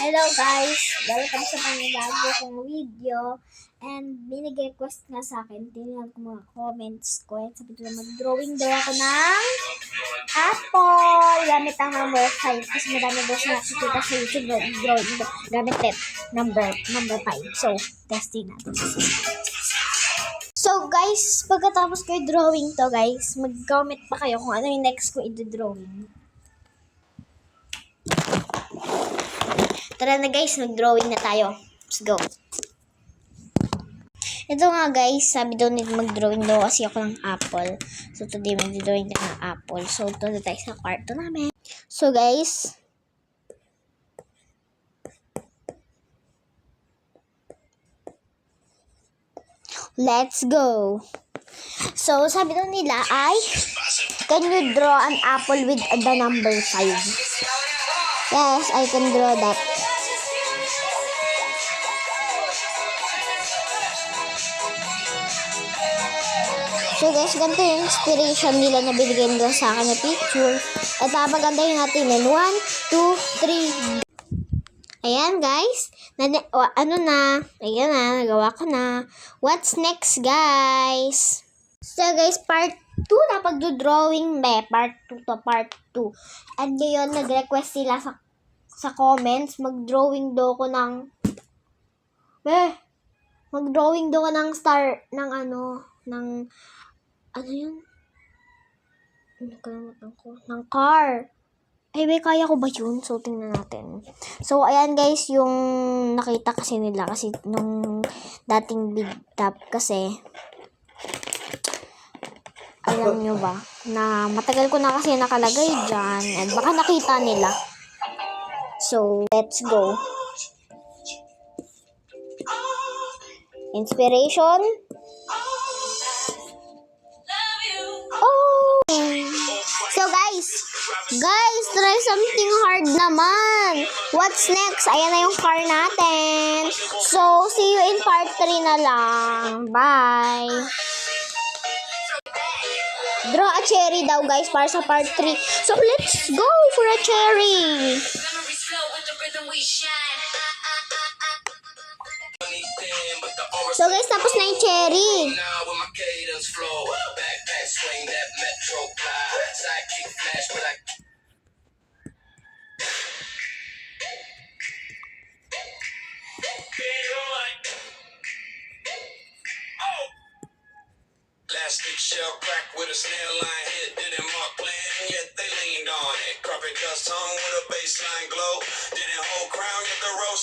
Hello guys! Welcome sa panibago kong video. And binig-request nga sa akin, tingnan ko mga comments ko. At sabi ko na mag-drawing daw ako ng apple. Gamit ang number 5 kasi madami daw siya nakikita sa YouTube drawing gamit number 5. So, testing natin. So guys, pagkatapos ko i-drawing to guys, mag-comment pa kayo kung ano yung next ko i-drawing. Tara na guys, mag-drawing na tayo. Let's go. Ito nga guys, sabi daw nito mag-drawing daw kasi ako ng apple. So today mag-drawing tayo ng apple. So ito na tayo sa kwarto namin. So guys, let's go. So sabi daw nila ay, can you draw an apple with the number 5? Yes, I can draw that. So guys, ganito yung inspiration nila na binigyan nila sa akin na picture. At papagandahin natin yan. 1, 2, 3. Ayan guys. Ayan na. Nagawa ko na. What's next guys? So guys, part 2 na pagdodrawing Part 2 to part 2. At ngayon, nag-request sila sa comments. Mag-drawing daw ko ng star ng ano yun? Nakalimutan ko. Ng car. Ay, kaya ko ba yun? So, tingnan natin. So, ayan guys, yung nakita kasi nila. Kasi nung dating big top kasi, alam nyo ba, na matagal ko na kasi nakalagay dyan. And baka nakita nila. So, let's go. Inspiration. So guys, try something hard naman. What's next? Ayan na yung car natin. So, see you in part 3 na lang. Bye! Draw a cherry daw guys para sa part 3. So, let's go for a cherry. So guys, tapos na yung cherry. Plastic shell crack with a snail line hit. Didn't mark plan, yet they leaned on it. Carpet dust hung with a baseline glow. Didn't hold crown, yet the roast.